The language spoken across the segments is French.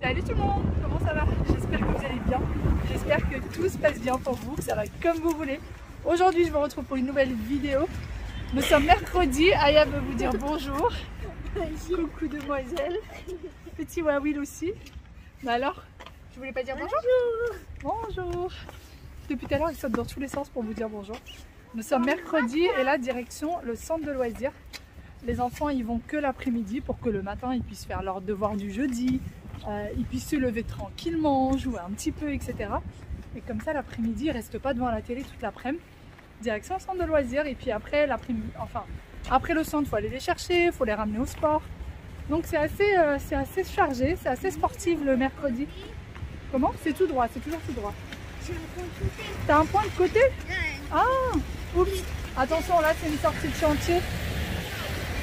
Salut tout le monde, comment ça va? J'espère que vous allez bien, j'espère que tout se passe bien pour vous, que ça va comme vous voulez. Aujourd'hui je vous retrouve pour une nouvelle vidéo. Nous sommes mercredi, Aya veut vous dire bonjour. Coucou demoiselle, petit Wawil aussi. Mais alors, je voulais pas dire bonjour? Bonjour. Depuis tout à l'heure il saute dans tous les sens pour vous dire bonjour. Nous sommes mercredi et là direction le centre de loisirs. Les enfants ils vont que l'après-midi pour que le matin ils puissent faire leurs devoirs du jeudi, ils puissent se lever tranquillement, jouer un petit peu, etc. Et comme ça l'après-midi ils restent pas devant la télé toute l'après-midi. Direction centre de loisirs et puis après l'après-midi, enfin après le centre il faut aller les chercher, il faut les ramener au sport. Donc c'est assez chargé, c'est assez sportif le mercredi. Comment? C'est tout droit, c'est toujours tout droit. T'as un point de côté? Ah, oups. Attention là c'est une sortie de chantier.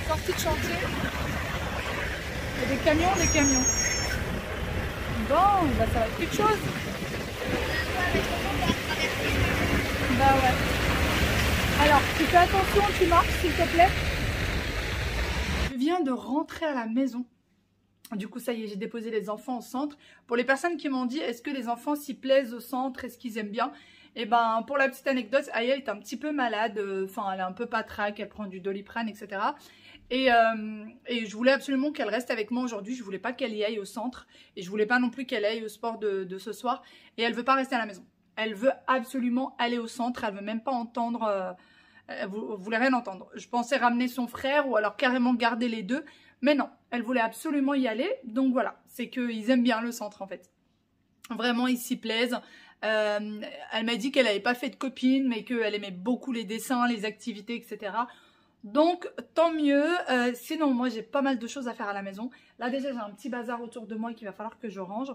Sortie de chantier. Il y a des camions, des camions. Bon, bah ça va être quelque chose. Bah ouais. Alors, tu fais attention, tu marches s'il te plaît. Je viens de rentrer à la maison. Du coup, ça y est, j'ai déposé les enfants au centre. Pour les personnes qui m'ont dit, est-ce que les enfants s'y plaisent au centre, est-ce qu'ils aiment bien? Et ben, pour la petite anecdote, Aya est un petit peu malade. Enfin, elle est un peu patraque, elle prend du Doliprane, etc. Et je voulais absolument qu'elle reste avec moi aujourd'hui. Je voulais pas qu'elle y aille au centre. Et je voulais pas non plus qu'elle aille au sport de ce soir. Et elle veut pas rester à la maison. Elle veut absolument aller au centre. Elle veut même pas entendre... elle voulait rien entendre. Je pensais ramener son frère ou alors carrément garder les deux. Mais non, elle voulait absolument y aller. Donc voilà, c'est qu'ils aiment bien le centre en fait. Vraiment, ils s'y plaisent. Elle m'a dit qu'elle n'avait pas fait de copine, mais qu'elle aimait beaucoup les dessins, les activités, etc. Donc, tant mieux. Sinon, moi, j'ai pas mal de choses à faire à la maison. Là, déjà, j'ai un petit bazar autour de moi qu'il va falloir que je range.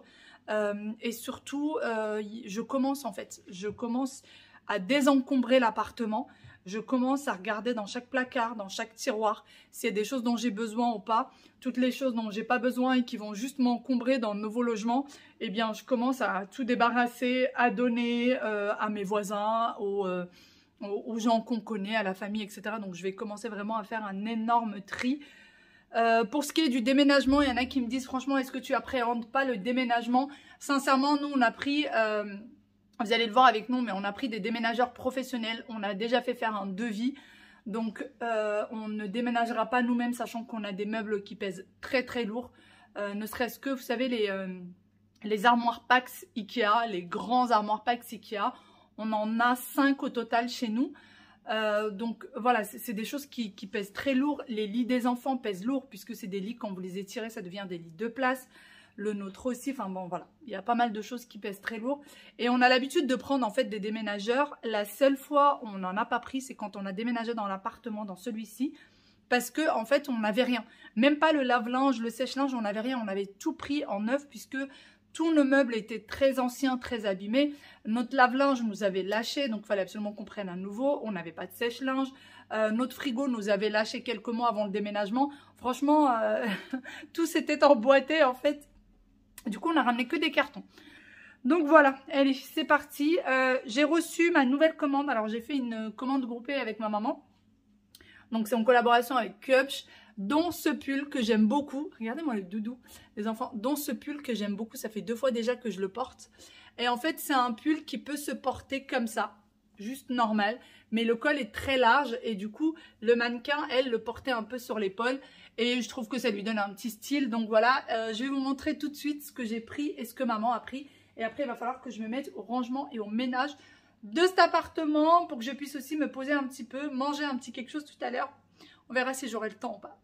Et surtout, je commence à désencombrer l'appartement. Je commence à regarder dans chaque placard, dans chaque tiroir, s'il y a des choses dont j'ai besoin ou pas. Toutes les choses dont j'ai pas besoin et qui vont juste m'encombrer dans le nouveau logement, eh bien, je commence à tout débarrasser, à donner à mes voisins, aux gens qu'on connaît, à la famille, etc. Donc, je vais commencer vraiment à faire un énorme tri. Pour ce qui est du déménagement, il y en a qui me disent, franchement, est-ce que tu appréhendes pas le déménagement? Sincèrement, nous, on a pris... vous allez le voir avec nous, mais on a pris des déménageurs professionnels. On a déjà fait faire un devis. Donc, on ne déménagera pas nous-mêmes, sachant qu'on a des meubles qui pèsent très très lourd. Ne serait-ce que, vous savez, les armoires Pax Ikea, les grands armoires Pax Ikea. On en a 5 au total chez nous. Donc, voilà, c'est des choses qui pèsent très lourd. Les lits des enfants pèsent lourd, puisque c'est des lits, quand vous les étirez, ça devient des lits de place. Le nôtre aussi, enfin bon voilà, il y a pas mal de choses qui pèsent très lourd. Et on a l'habitude de prendre en fait des déménageurs. La seule fois où on n'en a pas pris, c'est quand on a déménagé dans l'appartement, dans celui-ci. Parce que en fait, on n'avait rien. Même pas le lave-linge, le sèche-linge, on n'avait rien. On avait tout pris en neuf puisque tous nos meubles étaient très anciens, très abîmés. Notre lave-linge nous avait lâché, donc il fallait absolument qu'on prenne un nouveau. On n'avait pas de sèche-linge. Notre frigo nous avait lâché quelques mois avant le déménagement. Franchement, tout s'était emboîté en fait. Du coup, on n'a ramené que des cartons. Donc voilà, allez, c'est parti. J'ai reçu ma nouvelle commande. Alors, j'ai fait une commande groupée avec ma maman. Donc, c'est en collaboration avec Cupch, dont ce pull que j'aime beaucoup. Regardez-moi le doudou, les enfants. Dont ce pull que j'aime beaucoup. Ça fait 2 fois déjà que je le porte. Et en fait, c'est un pull qui peut se porter comme ça. Juste normal. Mais le col est très large. Et du coup, le mannequin, elle, le portait un peu sur l'épaule. Et je trouve que ça lui donne un petit style. Donc voilà, je vais vous montrer tout de suite ce que j'ai pris et ce que maman a pris. Et après, il va falloir que je me mette au rangement et au ménage de cet appartement pour que je puisse aussi me poser un petit peu, manger un petit quelque chose tout à l'heure. On verra si j'aurai le temps ou pas.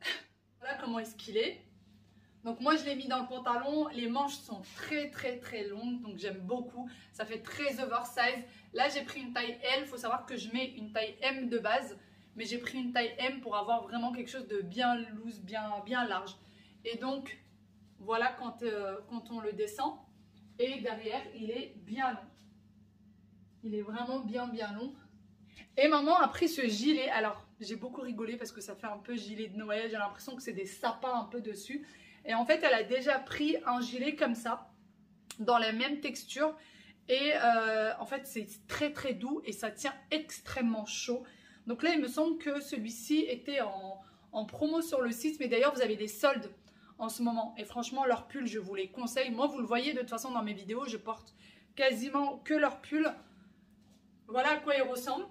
Voilà comment est-ce qu'il est. Donc moi, je l'ai mis dans le pantalon. Les manches sont très très très longues, donc j'aime beaucoup. Ça fait très oversize. Là, j'ai pris une taille L. Il faut savoir que je mets une taille M de base. Mais j'ai pris une taille M pour avoir vraiment quelque chose de bien loose, bien large. Et donc, voilà quand on le descend. Et derrière, il est bien long. Il est vraiment bien long. Et maman a pris ce gilet. Alors, j'ai beaucoup rigolé parce que ça fait un peu gilet de Noël. J'ai l'impression que c'est des sapins un peu dessus. Et en fait, elle a déjà pris un gilet comme ça, dans la même texture. Et en fait, c'est très très doux et ça tient extrêmement chaud. Donc là, il me semble que celui-ci était en promo sur le site. Mais d'ailleurs, vous avez des soldes en ce moment. Et franchement, leurs pulls, je vous les conseille. Moi, vous le voyez de toute façon dans mes vidéos, je porte quasiment que leurs pulls. Voilà à quoi ils ressemblent.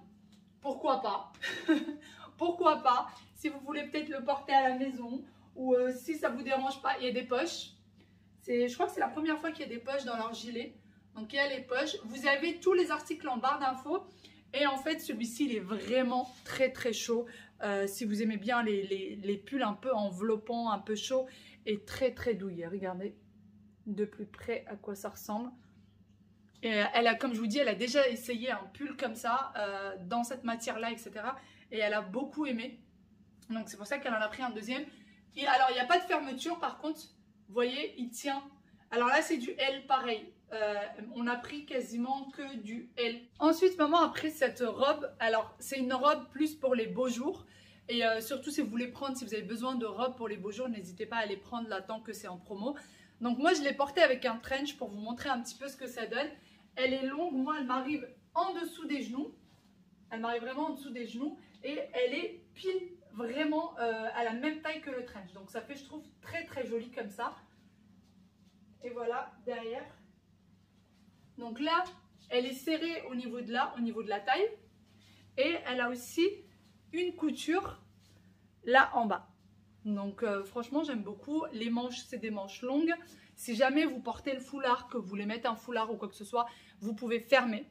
Pourquoi pas? Pourquoi pas? Si vous voulez peut-être le porter à la maison ou si ça vous dérange pas, il y a des poches. Je crois que c'est la première fois qu'il y a des poches dans leur gilet. Donc, il y a les poches. Vous avez tous les articles en barre d'infos. Et en fait, celui-ci, il est vraiment très, très chaud. Si vous aimez bien les pulls un peu enveloppants, un peu chauds et très, très douillés. Regardez de plus près à quoi ça ressemble. Et elle a, comme je vous dis, elle a déjà essayé un pull comme ça, dans cette matière-là, etc. Et elle a beaucoup aimé. Donc, c'est pour ça qu'elle en a pris un deuxième. Et alors, il n'y a pas de fermeture, par contre. Vous voyez, il tient. Alors là, c'est du L, pareil. On a pris quasiment que du L. Ensuite, maman a pris cette robe. Alors, c'est une robe plus pour les beaux jours. Et surtout, si vous voulez prendre, si vous avez besoin de robes pour les beaux jours, n'hésitez pas à les prendre là tant que c'est en promo. Donc, moi, je l'ai portée avec un trench pour vous montrer un petit peu ce que ça donne. Elle est longue. Moi, elle m'arrive en dessous des genoux. Elle m'arrive vraiment en dessous des genoux. Et elle est pile vraiment à la même taille que le trench. Donc, ça fait, je trouve, très, très joli comme ça. Et voilà, derrière. Donc là, elle est serrée au niveau de là, au niveau de la taille. Et elle a aussi une couture là en bas. Donc franchement, j'aime beaucoup. Les manches, c'est des manches longues. Si jamais vous portez le foulard, que vous voulez mettre un foulard ou quoi que ce soit, vous pouvez fermer.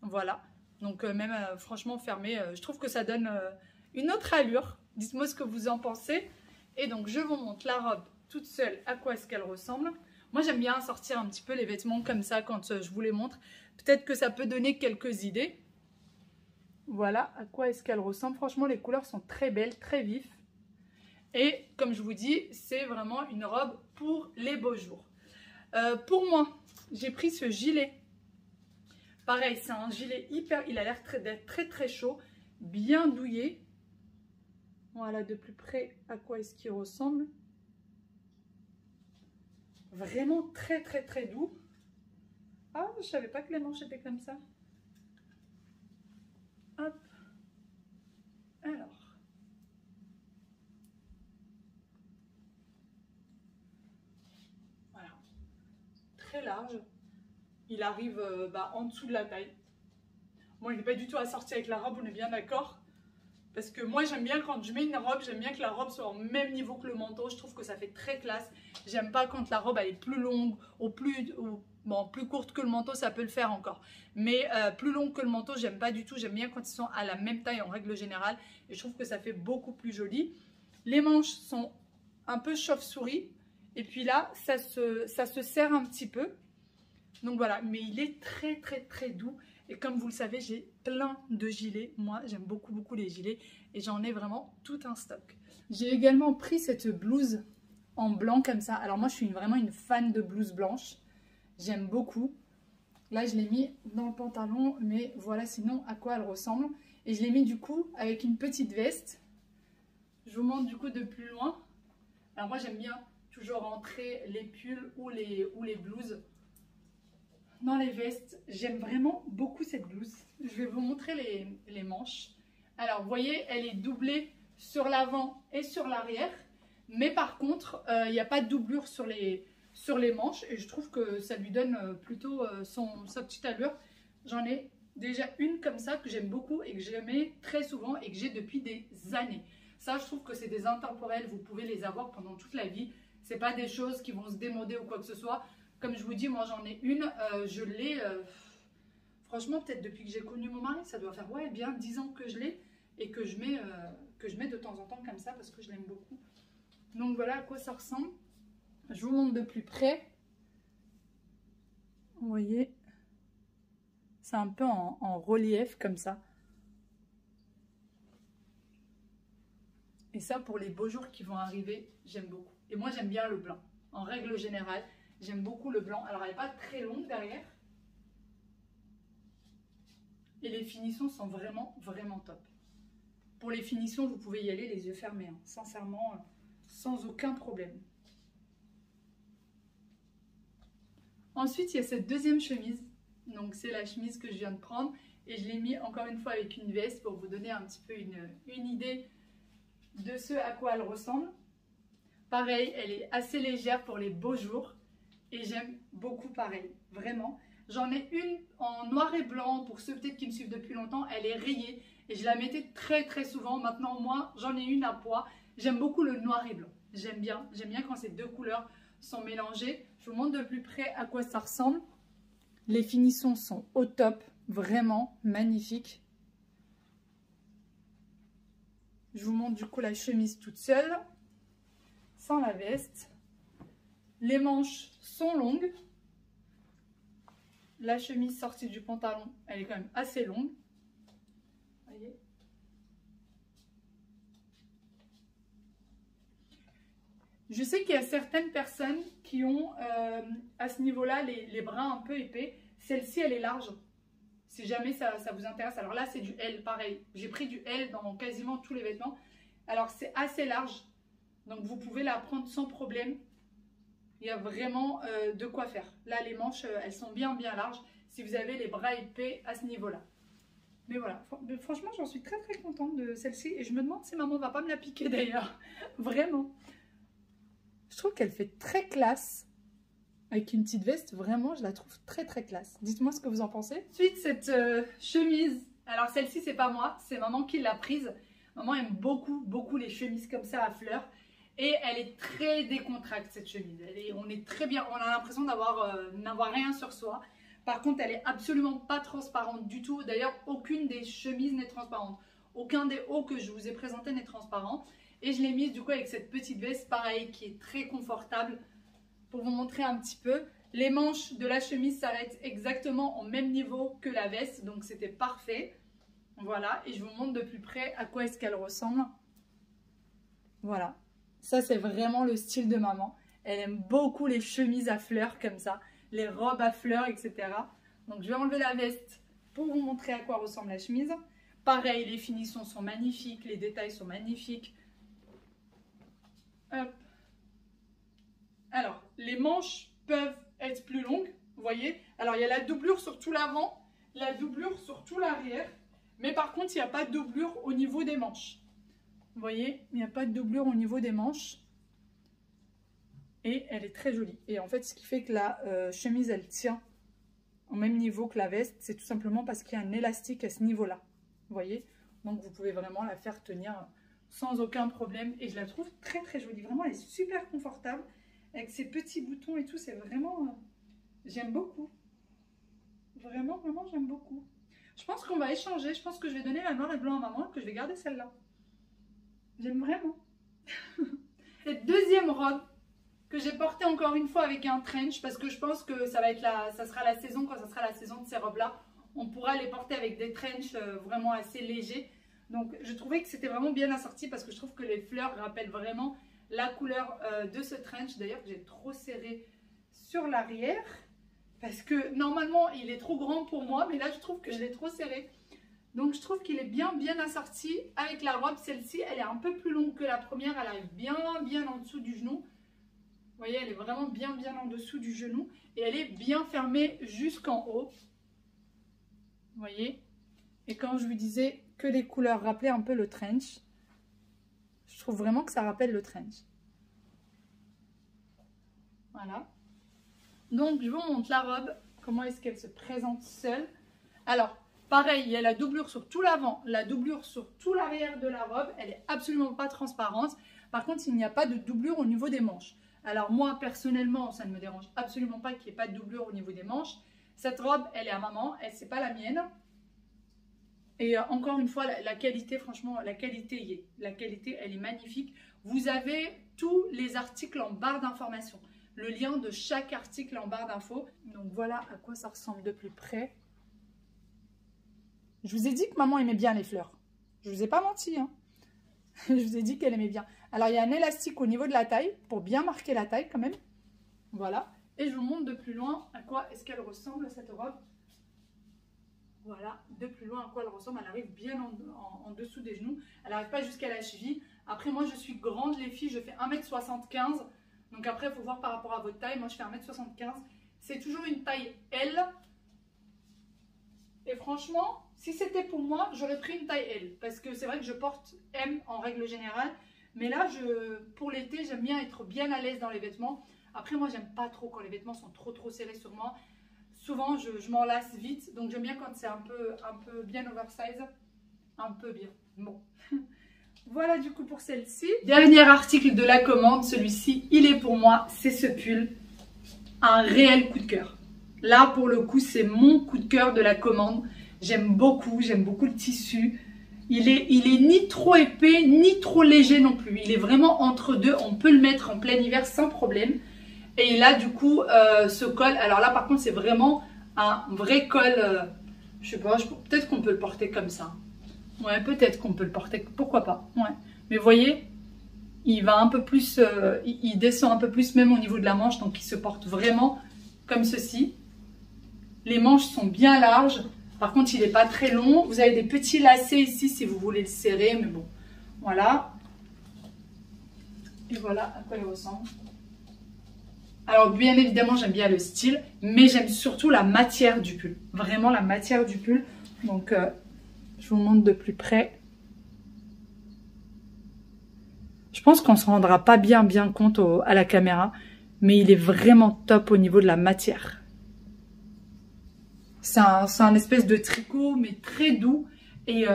Voilà. Donc même franchement, fermer, je trouve que ça donne une autre allure. Dites-moi ce que vous en pensez. Et donc, je vous montre la robe toute seule, à quoi est-ce qu'elle ressemble. Moi, j'aime bien sortir un petit peu les vêtements comme ça quand je vous les montre. Peut-être que ça peut donner quelques idées. Voilà à quoi est-ce qu'elle ressemble. Franchement, les couleurs sont très belles, très vives. Et comme je vous dis, c'est vraiment une robe pour les beaux jours. Pour moi, j'ai pris ce gilet. Pareil, c'est un gilet hyper... Il a l'air d'être très très chaud, bien douillet. Voilà de plus près à quoi est-ce qu'il ressemble. Vraiment très très très doux. Ah, je savais pas que les manches étaient comme ça. Hop. Alors. Voilà. Très large. Il arrive en dessous de la taille. Bon, il n'est pas du tout assorti avec la robe, on est bien d'accord. Parce que moi, j'aime bien quand je mets une robe, j'aime bien que la robe soit au même niveau que le manteau. Je trouve que ça fait très classe. J'aime pas quand la robe elle est plus longue ou plus courte que le manteau, ça peut le faire encore. Mais plus longue que le manteau, j'aime pas du tout. J'aime bien quand ils sont à la même taille en règle générale. Et je trouve que ça fait beaucoup plus joli. Les manches sont un peu chauve-souris. Et puis là, ça se serre un petit peu. Donc voilà, mais il est très très très doux. Et comme vous le savez, j'ai plein de gilets. Moi, j'aime beaucoup, beaucoup les gilets. Et j'en ai vraiment tout un stock. J'ai également pris cette blouse en blanc comme ça. Alors moi, je suis vraiment une fan de blouse blanche. J'aime beaucoup. Là, je l'ai mis dans le pantalon. Mais voilà, sinon, à quoi elle ressemble. Et je l'ai mis du coup avec une petite veste. Je vous montre du coup de plus loin. Alors moi, j'aime bien toujours rentrer les pulls ou les blouses dans les vestes. J'aime vraiment beaucoup cette blouse. Je vais vous montrer les manches. Alors, vous voyez, elle est doublée sur l'avant et sur l'arrière. Mais par contre, il n'y a pas de doublure sur les manches. Et je trouve que ça lui donne plutôt sa petite allure. J'en ai déjà une comme ça que j'aime beaucoup et que j'aimais très souvent et que j'ai depuis des années. Ça, je trouve que c'est des intemporels. Vous pouvez les avoir pendant toute la vie. Ce n'est pas des choses qui vont se démoder ou quoi que ce soit. Comme je vous dis, moi j'en ai une, je l'ai, franchement peut-être depuis que j'ai connu mon mari, ça doit faire bien 10 ans que je l'ai et que je mets de temps en temps comme ça parce que je l'aime beaucoup. Donc voilà à quoi ça ressemble. Je vous montre de plus près. Vous voyez, c'est un peu en relief comme ça. Et ça pour les beaux jours qui vont arriver, j'aime beaucoup. Et moi j'aime bien le blanc, en règle générale. J'aime beaucoup le blanc. Alors, elle n'est pas très longue derrière. Et les finitions sont vraiment, vraiment top. Pour les finitions, vous pouvez y aller les yeux fermés. Hein. Sincèrement, sans aucun problème. Ensuite, il y a cette deuxième chemise. Donc, c'est la chemise que je viens de prendre. Et je l'ai mis encore une fois avec une veste pour vous donner un petit peu une idée de ce à quoi elle ressemble. Pareil, elle est assez légère pour les beaux jours. Et j'aime beaucoup pareil, vraiment. J'en ai une en noir et blanc, pour ceux peut-être qui me suivent depuis longtemps, elle est rayée. Et je la mettais très très souvent. Maintenant, moi, j'en ai une à pois. J'aime beaucoup le noir et blanc. J'aime bien quand ces deux couleurs sont mélangées. Je vous montre de plus près à quoi ça ressemble. Les finitions sont au top, vraiment magnifiques. Je vous montre du coup la chemise toute seule, sans la veste. Les manches sont longues. La chemise sortie du pantalon, elle est quand même assez longue. Voyez. Je sais qu'il y a certaines personnes qui ont à ce niveau-là les bras un peu épais. Celle-ci, elle est large. Si jamais ça vous intéresse. Alors là, c'est du L, pareil. J'ai pris du L dans quasiment tous les vêtements. Alors, c'est assez large. Donc, vous pouvez la prendre sans problème. Il y a vraiment de quoi faire. Là, les manches, elles sont bien larges. Si vous avez les bras épais à ce niveau-là. Mais voilà, franchement, j'en suis très très contente de celle-ci. Et je me demande si maman va pas me la piquer d'ailleurs. Vraiment. Je trouve qu'elle fait très classe. Avec une petite veste, vraiment, je la trouve très très classe. Dites-moi ce que vous en pensez. Ensuite, cette chemise. Alors celle-ci, c'est pas moi, c'est maman qui l'a prise. Maman aime beaucoup les chemises comme ça à fleurs. Et elle est très décontractée, cette chemise. On est très bien, on a l'impression n'avoir rien sur soi. Par contre, elle est absolument pas transparente du tout. D'ailleurs, aucune des chemises n'est transparente. Aucun des hauts que je vous ai présentés n'est transparent. Et je l'ai mise du coup avec cette petite veste, pareil, qui est très confortable. Pour vous montrer un petit peu, les manches de la chemise s'arrêtent exactement au même niveau que la veste. Donc, c'était parfait. Voilà, et je vous montre de plus près à quoi est-ce qu'elle ressemble. Voilà. Ça, c'est vraiment le style de maman. Elle aime beaucoup les chemises à fleurs comme ça, les robes à fleurs, etc. Donc, je vais enlever la veste pour vous montrer à quoi ressemble la chemise. Pareil, les finitions sont magnifiques, les détails sont magnifiques. Hop. Alors, les manches peuvent être plus longues, vous voyez. Alors, il y a la doublure sur tout l'avant, la doublure sur tout l'arrière. Mais par contre, il n'y a pas de doublure au niveau des manches. Vous voyez, il n'y a pas de doublure au niveau des manches. Et elle est très jolie. Et en fait, ce qui fait que la chemise, elle tient au même niveau que la veste, c'est tout simplement parce qu'il y a un élastique à ce niveau-là. Vous voyez? Donc, vous pouvez vraiment la faire tenir sans aucun problème. Et je la trouve très, très jolie. Vraiment, elle est super confortable. Avec ses petits boutons et tout, c'est vraiment... j'aime beaucoup. Vraiment, j'aime beaucoup. Je pense qu'on va échanger. Je pense que je vais donner la noire et blanc à maman et que je vais garder celle-là. J'aime vraiment. Cette deuxième robe que j'ai portée encore une fois avec un trench parce que je pense que ça sera la saison, quand ça sera la saison de ces robes-là, on pourra les porter avec des trenchs vraiment assez légers. Donc je trouvais que c'était vraiment bien assorti parce que je trouve que les fleurs rappellent vraiment la couleur de ce trench. D'ailleurs, j'ai trop serré sur l'arrière parce que normalement il est trop grand pour moi, mais là je trouve que je l'ai trop serré. Donc je trouve qu'il est bien assorti avec la robe. Celle-ci, elle est un peu plus longue que la première. Elle arrive bien en dessous du genou. Vous voyez, elle est vraiment bien en dessous du genou. Et elle est bien fermée jusqu'en haut. Vous voyez. Et quand je vous disais que les couleurs rappelaient un peu le trench, je trouve vraiment que ça rappelle le trench. Voilà. Donc je vous montre la robe. Comment est-ce qu'elle se présente seule. Alors... pareil, il y a la doublure sur tout l'avant, la doublure sur tout l'arrière de la robe. Elle n'est absolument pas transparente. Par contre, il n'y a pas de doublure au niveau des manches. Alors moi, personnellement, ça ne me dérange absolument pas qu'il n'y ait pas de doublure au niveau des manches. Cette robe, elle est à maman, c'est pas la mienne. Et encore une fois, la qualité, franchement, la qualité y est. La qualité, elle est magnifique. Vous avez tous les articles en barre d'information. Le lien de chaque article en barre d'infos. Donc voilà à quoi ça ressemble de plus près. Je vous ai dit que maman aimait bien les fleurs. Je vous ai pas menti, hein. Je vous ai dit qu'elle aimait bien. Alors, il y a un élastique au niveau de la taille, pour bien marquer la taille quand même. Voilà. Et je vous montre de plus loin à quoi est-ce qu'elle ressemble, cette robe. Voilà, de plus loin à quoi elle ressemble. Elle arrive bien en dessous des genoux. Elle n'arrive pas jusqu'à la cheville. Après, moi, je suis grande, les filles. Je fais 1m75. Donc après, il faut voir par rapport à votre taille. Moi, je fais 1m75. C'est toujours une taille L. Et franchement, si c'était pour moi, j'aurais pris une taille L. Parce que c'est vrai que je porte M en règle générale. Mais là, pour l'été, j'aime bien être bien à l'aise dans les vêtements. Après, moi, j'aime pas trop quand les vêtements sont trop serrés sur moi. Souvent, je m'en lasse vite. Donc, j'aime bien quand c'est un peu bien oversize. Un peu bien. Bon. Voilà du coup pour celle-ci. Dernier article de la commande. Celui-ci, il est pour moi. C'est ce pull. Un réel coup de cœur. Là, pour le coup, c'est mon coup de cœur de la commande. J'aime beaucoup le tissu. Il est ni trop épais, ni trop léger non plus. Il est vraiment entre deux. On peut le mettre en plein hiver sans problème. Et il a du coup ce col. Alors là, par contre, c'est vraiment un vrai col. Je sais pas, peut-être qu'on peut le porter comme ça. Ouais, peut-être qu'on peut le porter. Pourquoi pas. Ouais. Mais vous voyez, il va un peu plus, il descend un peu plus même au niveau de la manche. Donc, il se porte vraiment comme ceci. Les manches sont bien larges. Par contre, il n'est pas très long. Vous avez des petits lacets ici si vous voulez le serrer. Mais bon, voilà. Et voilà à quoi il ressemble. Alors, bien évidemment, j'aime bien le style. Mais j'aime surtout la matière du pull. Vraiment la matière du pull. Donc, je vous montre de plus près. Je pense qu'on ne se rendra pas bien compte à la caméra. Mais il est vraiment top au niveau de la matière. C'est un espèce de tricot, mais très doux. Et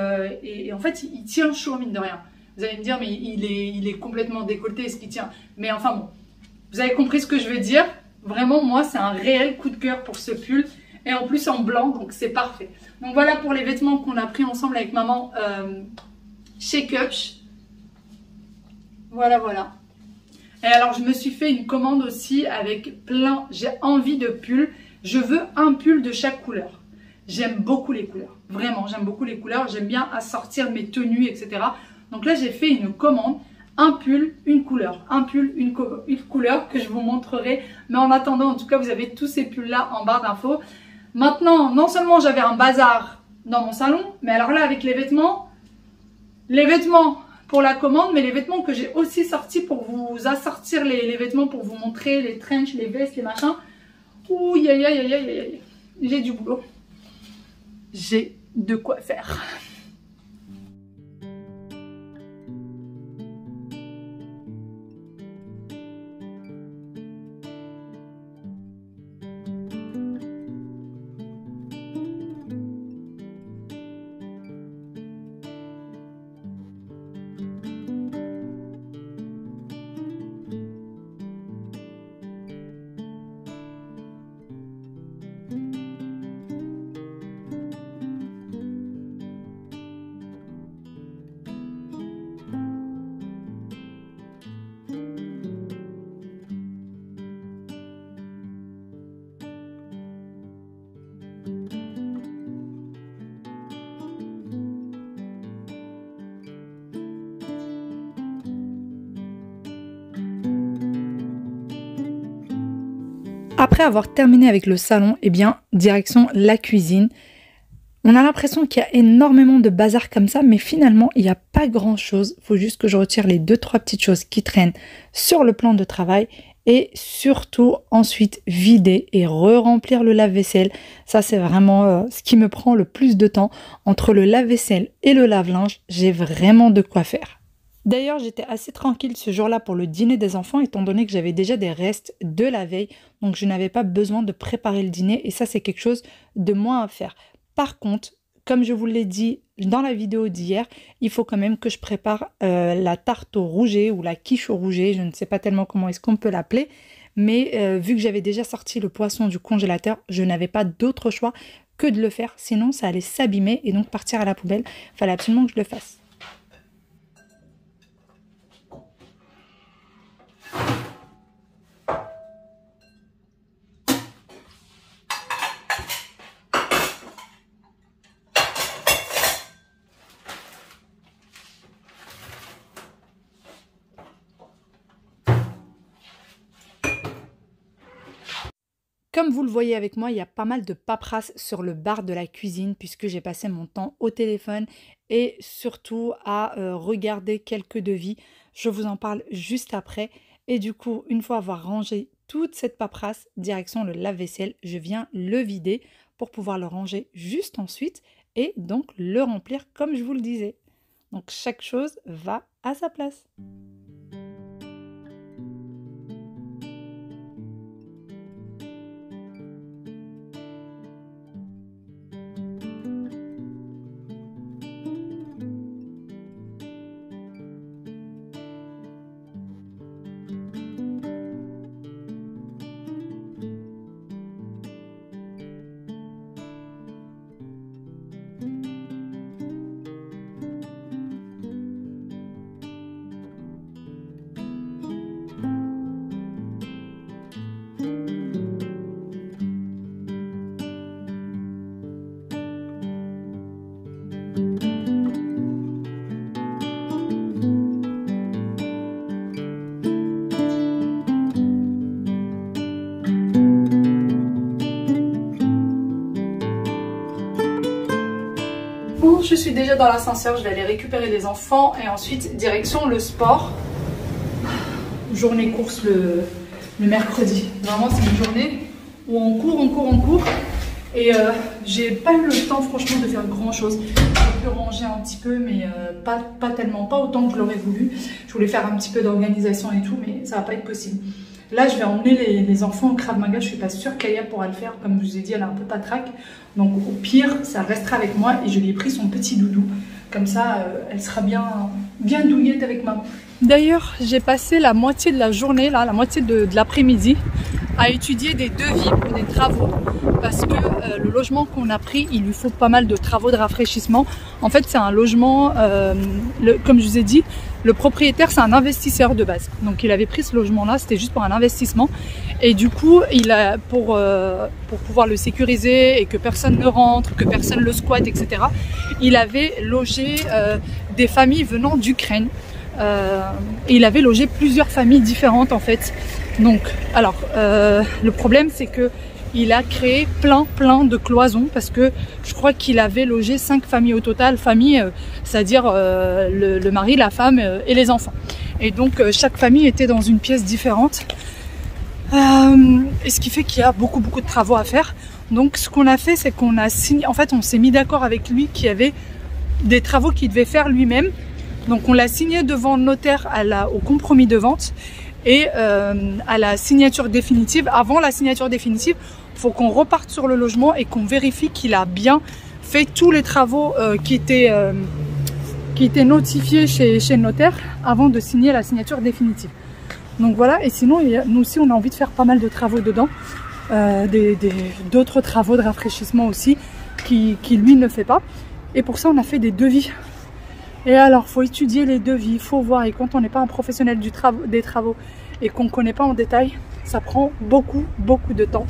en fait, il tient chaud, mine de rien. Vous allez me dire, mais il est complètement décolleté, est-ce qu'il tient? Mais enfin bon, vous avez compris ce que je veux dire. Vraiment, moi, c'est un réel coup de cœur pour ce pull. Et en plus en blanc, donc c'est parfait. Donc voilà pour les vêtements qu'on a pris ensemble avec maman chez Kutch. Voilà, voilà. Et alors, je me suis fait une commande aussi avec plein... J'ai envie de pulls. Je veux un pull de chaque couleur. J'aime beaucoup les couleurs. Vraiment, j'aime beaucoup les couleurs. J'aime bien assortir mes tenues, etc. Donc là, j'ai fait une commande. Un pull, une couleur. Un pull, une couleur que je vous montrerai. Mais en attendant, en tout cas, vous avez tous ces pulls-là en barre d'infos. Maintenant, non seulement j'avais un bazar dans mon salon, mais alors là, avec les vêtements pour la commande, mais les vêtements que j'ai aussi sortis pour vous assortir les vêtements, pour vous montrer les trenches, les vestes, les machins. Ouh, aïe, aïe, aïe, aïe, aïe. J'ai du boulot. J'ai de quoi faire. Après avoir terminé avec le salon, eh bien, direction la cuisine. On a l'impression qu'il y a énormément de bazar comme ça, mais finalement, il n'y a pas grand-chose. Il faut juste que je retire les 2-3 petites choses qui traînent sur le plan de travail et surtout ensuite vider et re-remplir le lave-vaisselle. Ça, c'est vraiment ce qui me prend le plus de temps. Entre le lave-vaisselle et le lave-linge, j'ai vraiment de quoi faire. D'ailleurs, j'étais assez tranquille ce jour-là pour le dîner des enfants, étant donné que j'avais déjà des restes de la veille. Donc, je n'avais pas besoin de préparer le dîner et ça, c'est quelque chose de moins à faire. Par contre, comme je vous l'ai dit dans la vidéo d'hier, il faut quand même que je prépare la tarte au rouget ou la quiche au rouget. Je ne sais pas tellement comment est-ce qu'on peut l'appeler. Mais vu que j'avais déjà sorti le poisson du congélateur, je n'avais pas d'autre choix que de le faire. Sinon, ça allait s'abîmer et donc partir à la poubelle. Il fallait absolument que je le fasse. Comme vous le voyez avec moi, il y a pas mal de paperasse sur le bar de la cuisine puisque j'ai passé mon temps au téléphone et surtout à regarder quelques devis. Je vous en parle juste après. Et du coup, une fois avoir rangé toute cette paperasse, direction le lave-vaisselle, je viens le vider pour pouvoir le ranger juste ensuite et donc le remplir comme je vous le disais. Donc chaque chose va à sa place. Bon, je suis déjà dans l'ascenseur, je vais aller récupérer les enfants et ensuite direction le sport. Journée course le mercredi. Vraiment, c'est une journée où on court. Et j'ai pas eu le temps franchement de faire grand chose. J'ai pu ranger un petit peu, mais pas tellement, pas autant que je l'aurais voulu. Je voulais faire un petit peu d'organisation et tout, mais ça va pas être possible. Là, je vais emmener les enfants au Krav Maga. Je suis pas sûre qu'Aya pourra le faire. Comme je vous ai dit, elle a un peu patraque. Donc au pire, ça restera avec moi et je lui ai pris son petit doudou. Comme ça, elle sera bien douillette avec maman. D'ailleurs, j'ai passé la moitié de la journée, là, la moitié de l'après-midi, à étudier des devis pour des travaux. Parce que le logement qu'on a pris, il lui faut pas mal de travaux de rafraîchissement. En fait, c'est un logement, comme je vous ai dit, le propriétaire, c'est un investisseur de base. Donc, il avait pris ce logement-là, c'était juste pour un investissement. Et du coup, pour pouvoir le sécuriser et que personne ne rentre, que personne le squatte, etc., il avait logé des familles venant d'Ukraine. Et il avait logé plusieurs familles différentes, en fait. Donc, alors, le problème, c'est que il a créé plein de cloisons parce que je crois qu'il avait logé 5 familles au total, c'est-à-dire le mari, la femme et les enfants. Et donc chaque famille était dans une pièce différente. Et ce qui fait qu'il y a beaucoup de travaux à faire. Donc ce qu'on a fait, c'est qu'on a signé, en fait on s'est mis d'accord avec lui qu'il y avait des travaux qu'il devait faire lui-même. Donc on l'a signé devant le notaire au compromis de vente. Et à la signature définitive, avant la signature définitive, il faut qu'on reparte sur le logement et qu'on vérifie qu'il a bien fait tous les travaux qui étaient notifiés chez le notaire avant de signer la signature définitive. Donc voilà, et sinon nous aussi on a envie de faire pas mal de travaux dedans, d'autres travaux de rafraîchissement aussi qui lui ne fait pas. Et pour ça on a fait des devis. Et alors, faut étudier les devis, faut voir. Et quand on n'est pas un professionnel des travaux et qu'on ne connaît pas en détail, ça prend beaucoup de temps.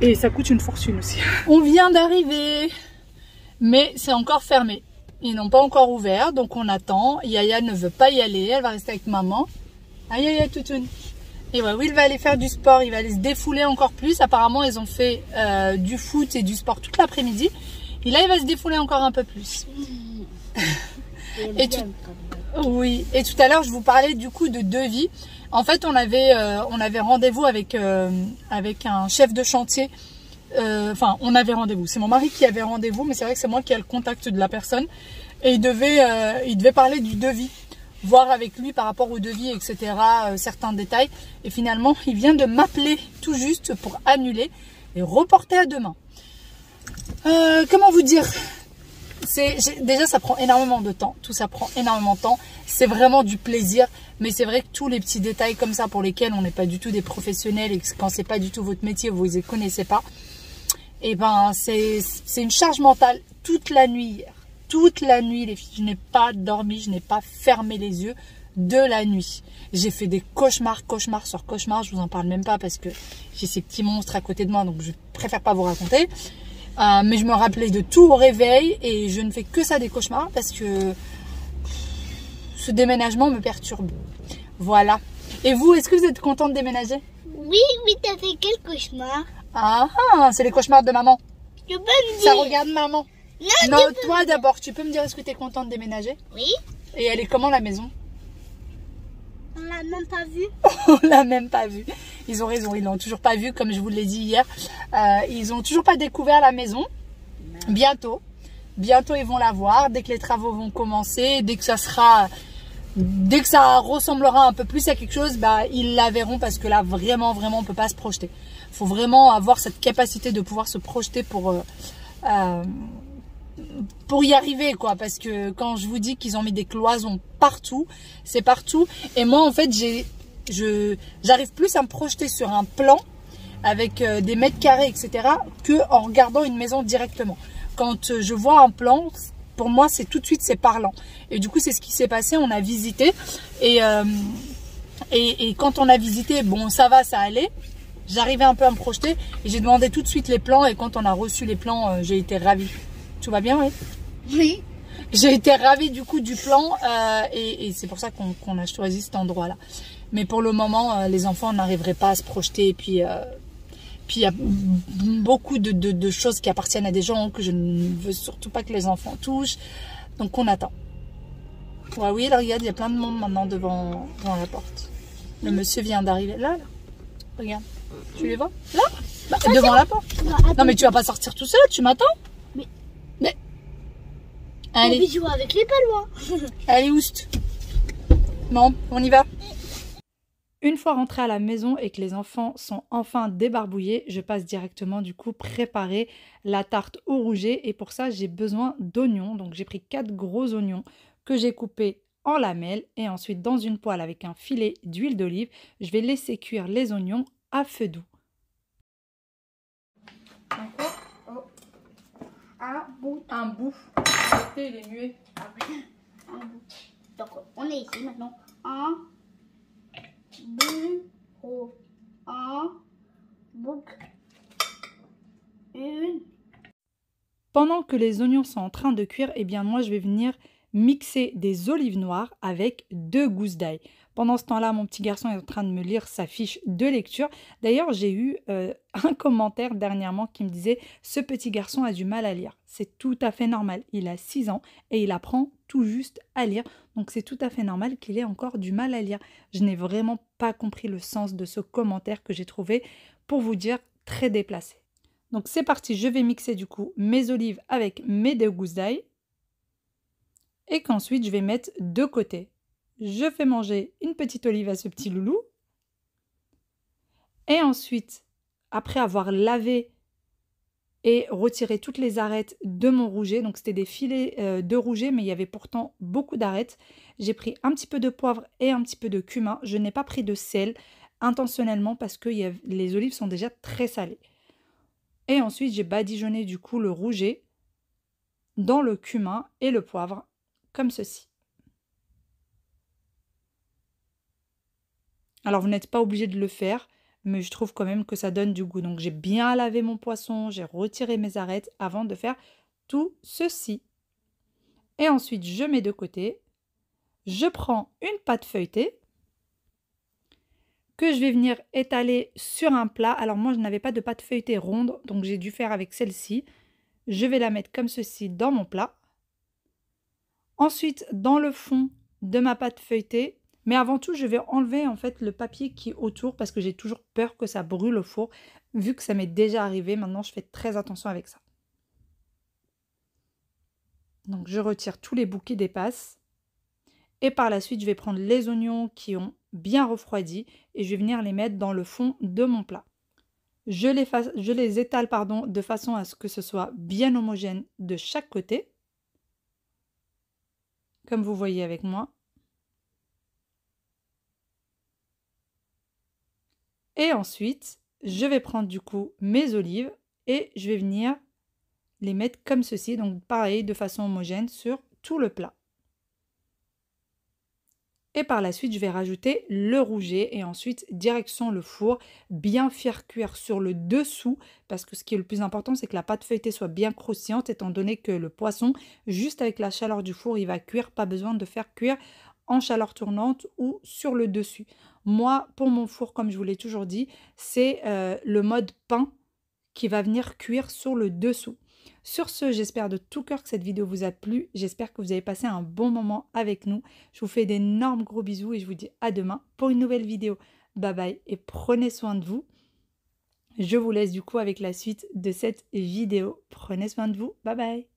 Et ça coûte une fortune aussi. On vient d'arriver, mais c'est encore fermé. Ils n'ont pas encore ouvert, donc on attend. Yaya ne veut pas y aller, elle va rester avec maman. Aïe, Yaya toutoune. Et ouais, oui, il va aller faire du sport, il va aller se défouler encore plus. Apparemment, ils ont fait du foot et du sport toute l'après-midi. Et là, il va se défouler encore un peu plus. Oui, et tout à l'heure je vous parlais du coup de devis. En fait on avait rendez-vous avec un chef de chantier. Enfin on avait rendez-vous, c'est mon mari qui avait rendez-vous, mais c'est vrai que c'est moi qui ai le contact de la personne. Et il devait parler du devis, voir avec lui par rapport au devis, etc. Certains détails. Et finalement il vient de m'appeler tout juste pour annuler et reporter à demain. Comment vous dire ? Déjà ça prend énormément de temps, tout ça prend énormément de temps, c'est vraiment du plaisir, mais c'est vrai que tous les petits détails comme ça pour lesquels on n'est pas du tout des professionnels et que quand c'est pas du tout votre métier, vous les connaissez pas, et ben c'est une charge mentale toute la nuit les filles, je n'ai pas dormi, je n'ai pas fermé les yeux de la nuit. J'ai fait des cauchemars sur cauchemars, je vous en parle même pas parce que j'ai ces petits monstres à côté de moi, donc je préfère pas vous raconter. Mais je me rappelais de tout au réveil et je ne fais que ça des cauchemars parce que ce déménagement me perturbe. Voilà. Et vous, est-ce que vous êtes contente de déménager? Oui, t'as fait quel cauchemar? Ah, c'est les cauchemars de maman. Tu peux me dire? Ça regarde maman. Non, toi d'abord, tu peux me dire est-ce que tu es contente de déménager? Oui. Et elle est comment la maison? On l'a même pas vue. On l'a même pas vue. Ils ont raison, ils l'ont toujours pas vue, comme je vous l'ai dit hier. Ils ont toujours pas découvert la maison. Bientôt. bientôt ils vont la voir, dès que les travaux vont commencer, dès que ça ressemblera un peu plus à quelque chose, bah, ils la verront parce que là, vraiment, on peut pas se projeter. Il faut vraiment avoir cette capacité de pouvoir se projeter pour y arriver, quoi. Parce que quand je vous dis qu'ils ont mis des cloisons partout, c'est partout. Et moi, en fait, j'arrive plus à me projeter sur un plan avec des mètres carrés, etc., que en regardant une maison directement. Quand je vois un plan, pour moi, c'est tout de suite, c'est parlant. Et du coup, c'est ce qui s'est passé. On a visité et quand on a visité, bon, ça va, ça allait. J'arrivais un peu à me projeter et j'ai demandé tout de suite les plans. Et quand on a reçu les plans, j'ai été ravie. Tout va bien, oui? Oui. J'ai été ravie du coup du plan et c'est pour ça qu'on a choisi cet endroit-là. Mais pour le moment, les enfants n'arriveraient pas à se projeter. Et puis il y a beaucoup de choses qui appartiennent à des gens que je ne veux surtout pas que les enfants touchent. Donc on attend. Ouais, oui, là, regarde, il y a plein de monde maintenant devant la porte. Le monsieur vient d'arriver. Là. Regarde. Tu les vois? Là, bah, devant la porte. Non, mais tu vas pas sortir tout seul, tu m'attends? Mais... Allez. Je joue avec les palois. Allez, oust. Bon, on y va. Une fois rentrée à la maison et que les enfants sont enfin débarbouillés, je passe directement du coup préparer la tarte au rouget. Et pour ça, j'ai besoin d'oignons. Donc j'ai pris 4 gros oignons que j'ai coupés en lamelles. Et ensuite, dans une poêle avec un filet d'huile d'olive, je vais laisser cuire les oignons à feu doux. Un bout. Il est muet. Un bout. Donc on est ici maintenant. Un bout. Un bouc. Une. Pendant que les oignons sont en train de cuire, eh bien moi je vais venir mixer des olives noires avec 2 gousses d'ail. Pendant ce temps-là, mon petit garçon est en train de me lire sa fiche de lecture. D'ailleurs, j'ai eu un commentaire dernièrement qui me disait « Ce petit garçon a du mal à lire ». C'est tout à fait normal. Il a 6 ans et il apprend tout juste à lire. Donc c'est tout à fait normal qu'il ait encore du mal à lire. Je n'ai vraiment pas compris le sens de ce commentaire que j'ai trouvé, pour vous dire, très déplacé. Donc c'est parti, je vais mixer du coup mes olives avec mes 2 gousses d'ail. Et qu'ensuite je vais mettre de côté. Je fais manger une petite olive à ce petit loulou. Et ensuite, après avoir lavé et retiré toutes les arêtes de mon rouget, donc c'était des filets de rouget, mais il y avait pourtant beaucoup d'arêtes, j'ai pris un petit peu de poivre et un petit peu de cumin. Je n'ai pas pris de sel intentionnellement parce que les olives sont déjà très salées. Et ensuite, j'ai badigeonné du coup le rouget dans le cumin et le poivre, comme ceci. Alors, vous n'êtes pas obligé de le faire, mais je trouve quand même que ça donne du goût. Donc, j'ai bien lavé mon poisson, j'ai retiré mes arêtes avant de faire tout ceci. Et ensuite, je mets de côté. Je prends une pâte feuilletée que je vais venir étaler sur un plat. Alors, moi, je n'avais pas de pâte feuilletée ronde, donc j'ai dû faire avec celle-ci. Je vais la mettre comme ceci dans mon plat. Ensuite, dans le fond de ma pâte feuilletée, mais avant tout, je vais enlever en fait le papier qui est autour parce que j'ai toujours peur que ça brûle au four. Vu que ça m'est déjà arrivé, maintenant je fais très attention avec ça. Donc je retire tous les bouquets d'épaisse. Et par la suite, je vais prendre les oignons qui ont bien refroidi et je vais venir les mettre dans le fond de mon plat. Je les étale de façon à ce que ce soit bien homogène de chaque côté. Comme vous voyez avec moi. Et ensuite, je vais prendre du coup mes olives et je vais venir les mettre comme ceci. Donc pareil, de façon homogène sur tout le plat. Et par la suite, je vais rajouter le rouget et ensuite, direction le four, bien faire cuire sur le dessous parce que ce qui est le plus important, c'est que la pâte feuilletée soit bien croustillante étant donné que le poisson, juste avec la chaleur du four, il va cuire, pas besoin de faire cuire en chaleur tournante ou sur le dessus. Moi, pour mon four, comme je vous l'ai toujours dit, c'est le mode pain qui va venir cuire sur le dessous. Sur ce, j'espère de tout cœur que cette vidéo vous a plu. J'espère que vous avez passé un bon moment avec nous. Je vous fais d'énormes gros bisous et je vous dis à demain pour une nouvelle vidéo. Bye bye et prenez soin de vous. Je vous laisse du coup avec la suite de cette vidéo. Prenez soin de vous. Bye bye.